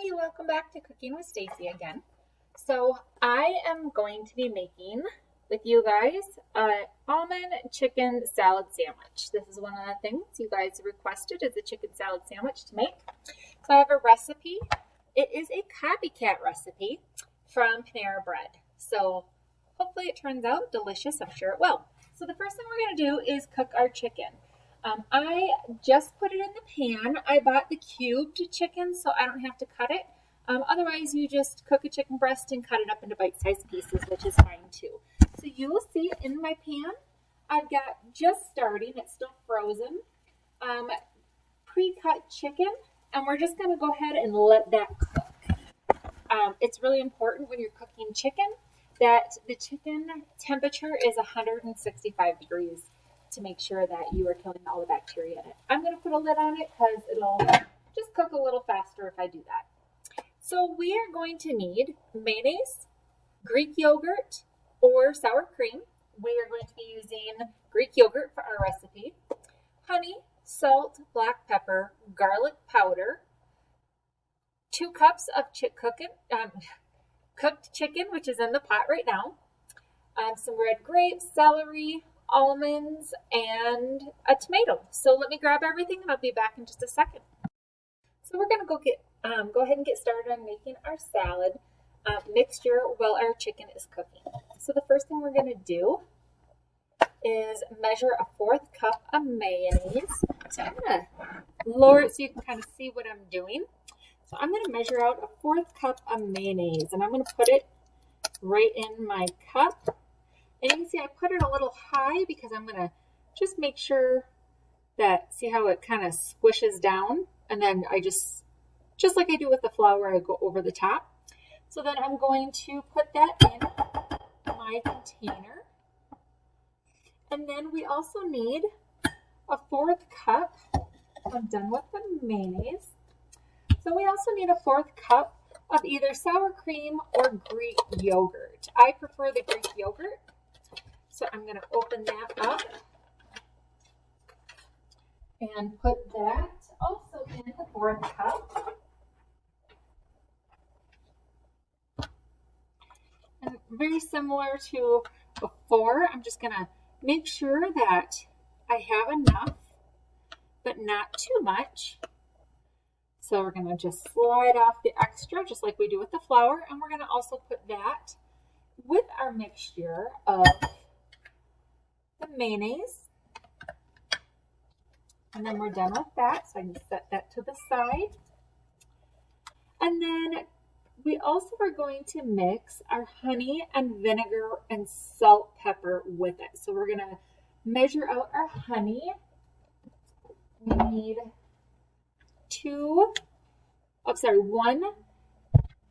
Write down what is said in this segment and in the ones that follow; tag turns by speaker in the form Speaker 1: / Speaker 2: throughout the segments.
Speaker 1: Hey, welcome back to Cooking with Stacy again. So I am going to be making with you guys an almond chicken salad sandwich. This is one of the things you guys requested is a chicken salad sandwich to make. So I have a recipe. It is a copycat recipe from Panera Bread. So hopefully it turns out delicious. I'm sure it will. So the first thing we're going to do is cook our chicken. I just put it in the pan. I bought the cubed chicken so I don't have to cut it. Otherwise, you just cook a chicken breast and cut it up into bite-sized pieces, which is fine too. So you will see in my pan, I've got just starting, it's still frozen, pre-cut chicken, and we're just gonna go ahead and let that cook. It's really important when you're cooking chicken that the chicken temperature is 165 degrees. To make sure that you are killing all the bacteria in it. I'm going to put a lid on it because it'll just cook a little faster if I do that. So we are going to need mayonnaise, Greek yogurt, or sour cream. We are going to be using Greek yogurt for our recipe, honey, salt, black pepper, garlic powder, 2 cups of cooked chicken, which is in the pot right now, some red grapes, celery, almonds, and a tomato. So let me grab everything and I'll be back in just a second. So we're gonna go ahead and get started on making our salad mixture while our chicken is cooking. So the first thing we're gonna do is measure a 4th cup of mayonnaise. So I'm gonna lower it so you can kind of see what I'm doing. So I'm gonna measure out a 4th cup of mayonnaise and I'm gonna put it right in my cup. And you can see I put it a little high because I'm going to just make sure that, see how it kind of squishes down? And then I just like I do with the flour, I go over the top. So then I'm going to put that in my container. And then we also need a 4th cup. I'm done with the mayonnaise. So we also need a 4th cup of either sour cream or Greek yogurt. I prefer the Greek yogurt. So I'm going to open that up and put that also in the 4th cup. And very similar to before, I'm just going to make sure that I have enough, but not too much. So we're going to just slide off the extra, just like we do with the flour. And we're going to also put that with our mixture of the mayonnaise, and then we're done with that, so I can set that to the side. And then we also are going to mix our honey and vinegar and salt, pepper with it. So we're going to measure out our honey. We need 1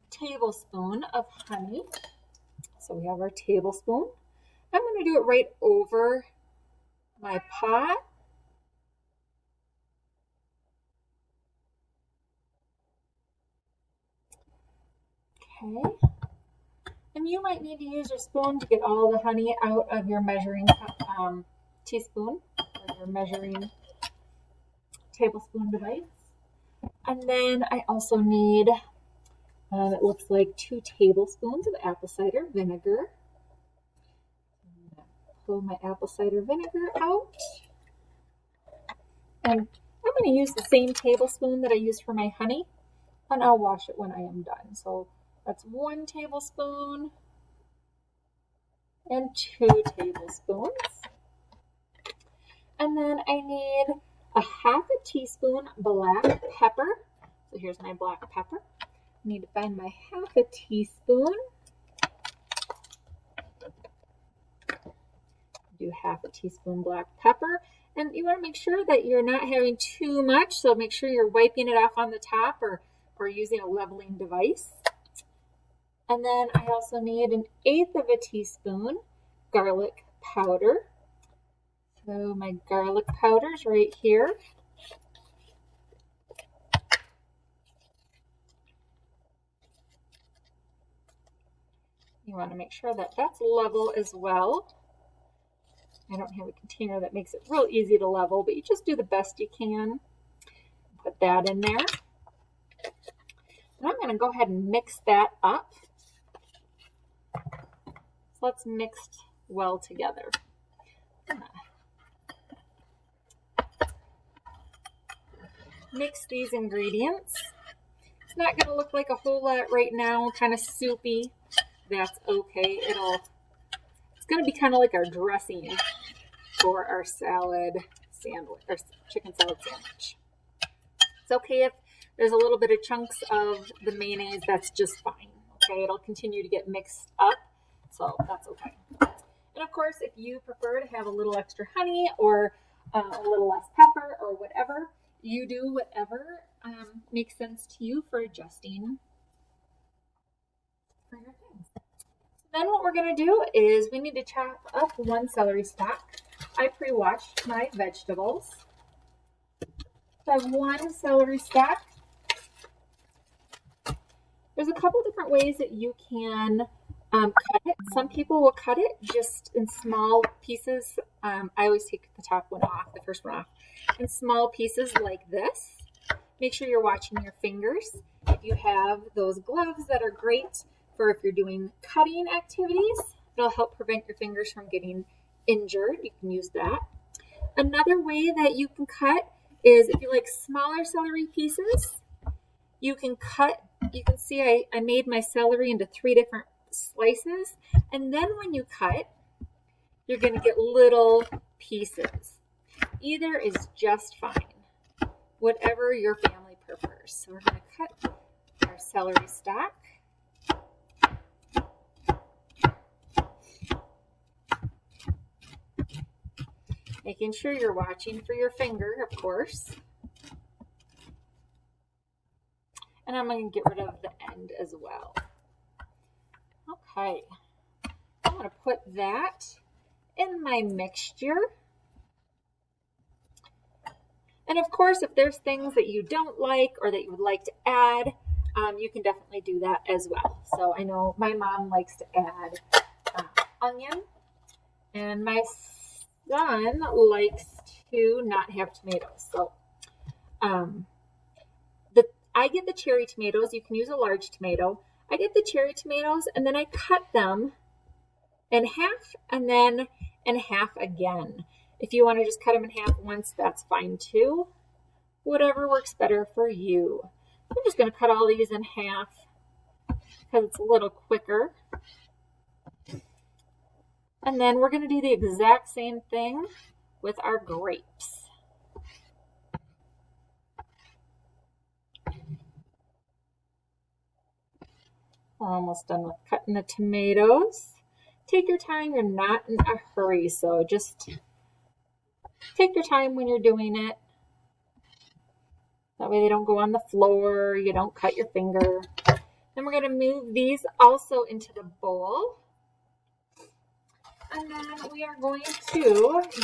Speaker 1: tablespoon of honey. So we have our tablespoon. I'm going to do it right over my pot. Okay. And you might need to use your spoon to get all the honey out of your measuring teaspoon or your measuring tablespoon device. And then I also need, it looks like 2 tablespoons of apple cider vinegar. Pull my apple cider vinegar out. And I'm going to use the same tablespoon that I used for my honey, and I'll wash it when I am done. So that's 1 tablespoon and 2 tablespoons. And then I need a 1/2 teaspoon black pepper. So here's my black pepper. I need to find my 1/2 teaspoon. Do 1/2 teaspoon black pepper, and you want to make sure that you're not having too much, so make sure you're wiping it off on the top or using a leveling device. And then I also need 1/8 teaspoon garlic powder. So my garlic powder's right here. You want to make sure that that's level as well. I don't have a container that makes it real easy to level, but you just do the best you can. Put that in there. And I'm going to go ahead and mix that up. So let's mix well together. Mix these ingredients. It's not going to look like a whole lot right now, kind of soupy. That's okay. It's going to be kind of like our dressing for our salad sandwich, or chicken salad sandwich. It's okay if there's a little bit of chunks of the mayonnaise. That's just fine. Okay, it'll continue to get mixed up, so that's okay. And of course, if you prefer to have a little extra honey or a little less pepper or whatever, you do whatever makes sense to you for adjusting for your things. Then what we're going to do is we need to chop up 1 celery stalk. I pre-washed my vegetables. So I have 1 celery stalk. There's a couple different ways that you can cut it. Some people will cut it just in small pieces. I always take the top one off, the first one off, in small pieces like this. Make sure you're watching your fingers. If you have those gloves that are great for if you're doing cutting activities, it'll help prevent your fingers from getting injured. You can use that. Another way that you can cut is if you like smaller celery pieces, you can cut. You can see I made my celery into 3 different slices, and then when you cut, you're going to get little pieces. Either is just fine, whatever your family prefers. So we're going to cut our celery stalk. Making sure you're watching for your finger, of course. And I'm going to get rid of the end as well. Okay. I'm going to put that in my mixture. And of course, if there's things that you don't like or that you would like to add, you can definitely do that as well. So I know my mom likes to add onion, and my son likes to not have tomatoes. So I get the cherry tomatoes. You can use a large tomato. I get the cherry tomatoes, and then I cut them in half and then in half again. If you want to just cut them in half once, that's fine too. Whatever works better for you. I'm just going to cut all these in half because it's a little quicker. And then we're going to do the exact same thing with our grapes. We're almost done with cutting the tomatoes. Take your time. You're not in a hurry, so just take your time when you're doing it. That way they don't go on the floor. You don't cut your finger. Then we're going to move these also into the bowl. And then we are going to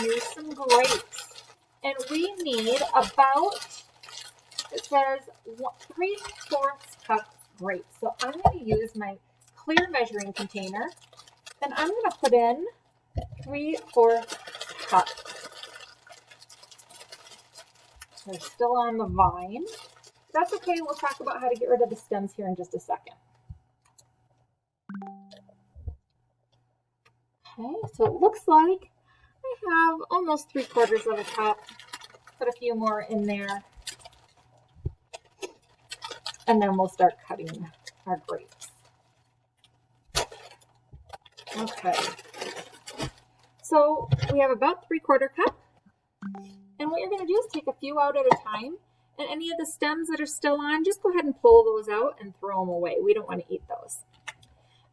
Speaker 1: use some grapes. And we need about, it says 3/4 cup grapes. So I'm going to use my clear measuring container. And I'm going to put in 3/4 cup. They're still on the vine. That's okay. We'll talk about how to get rid of the stems here in just a second. Okay, so it looks like I have almost 3/4 of a cup. Put a few more in there. And then we'll start cutting our grapes. Okay. So we have about 3/4 cup. And what you're going to do is take a few out at a time. And any of the stems that are still on, just go ahead and pull those out and throw them away. We don't want to eat those.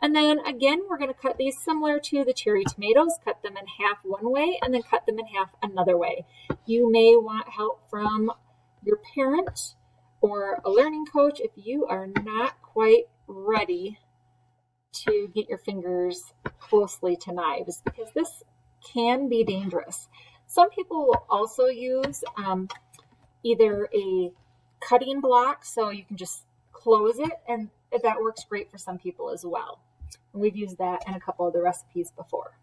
Speaker 1: And then again, we're going to cut these similar to the cherry tomatoes. Cut them in half one way and then cut them in half another way. You may want help from your parent or a learning coach if you are not quite ready to get your fingers closely to knives, because this can be dangerous. Some people will also use either a cutting block, so you can just close it, and that works great for some people as well. And we've used that in a couple of the recipes before.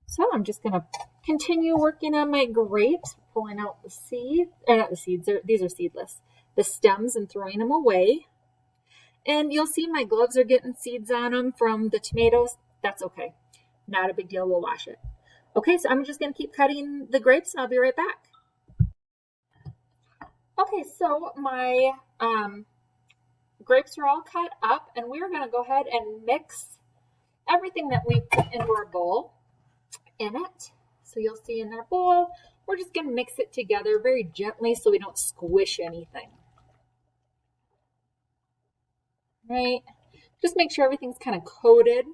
Speaker 1: So I'm just going to continue working on my grapes, pulling out the seeds, or not the seeds, these are seedless, the stems, and throwing them away. And you'll see my gloves are getting seeds on them from the tomatoes. That's okay. Not a big deal. We'll wash it. Okay, so I'm just going to keep cutting the grapes and I'll be right back. Okay, so my grapes are all cut up and we're going to go ahead and mix everything that we put into our bowl in it. So you'll see in our bowl, we're just going to mix it together very gently so we don't squish anything. Right? Just make sure everything's kind of coated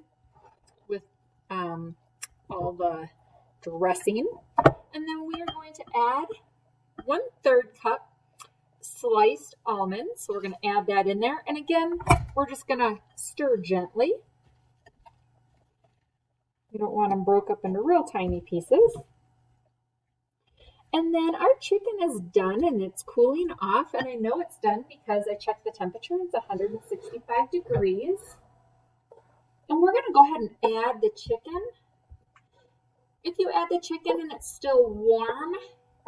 Speaker 1: with all the dressing. And then we are going to add 1/3 cup sliced almonds. So we're going to add that in there. And again, we're just going to stir gently. We don't want them broke up into real tiny pieces. And then our chicken is done and it's cooling off. And I know it's done because I checked the temperature. It's 165 degrees. And we're going to go ahead and add the chicken. If you add the chicken and it's still warm,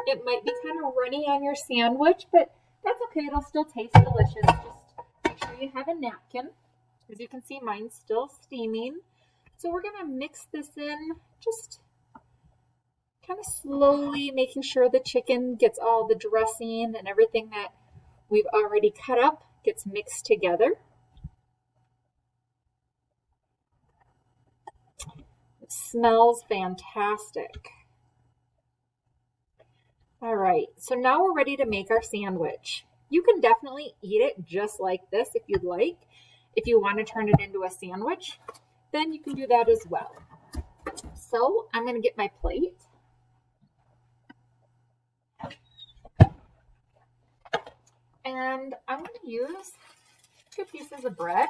Speaker 1: it might be kind of runny on your sandwich, but that's okay. It'll still taste delicious. Just make sure you have a napkin. As you can see, mine's still steaming. So we're going to mix this in just kind of slowly, making sure the chicken gets all the dressing and everything that we've already cut up gets mixed together. It smells fantastic. All right, so now we're ready to make our sandwich. You can definitely eat it just like this if you'd like. If you want to turn it into a sandwich, then you can do that as well. So I'm going to get my plate. And I'm going to use 2 pieces of bread.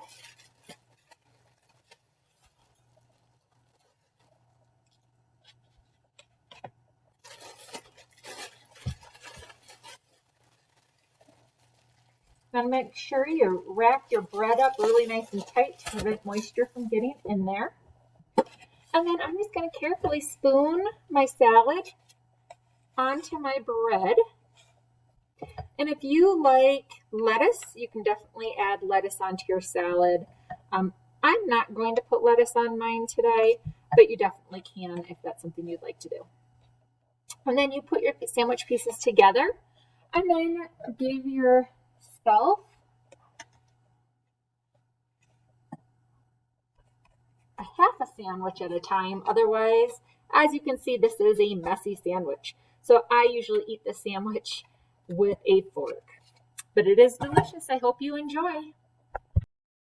Speaker 1: Now make sure you wrap your bread up really nice and tight to prevent moisture from getting in there. And then I'm just going to carefully spoon my salad onto my bread. And if you like lettuce, you can definitely add lettuce onto your salad. I'm not going to put lettuce on mine today, but you definitely can if that's something you'd like to do. And then you put your sandwich pieces together and then give yourself a half a sandwich at a time. Otherwise, as you can see, this is a messy sandwich. So I usually eat the sandwich with a fork. But it is delicious. I hope you enjoy.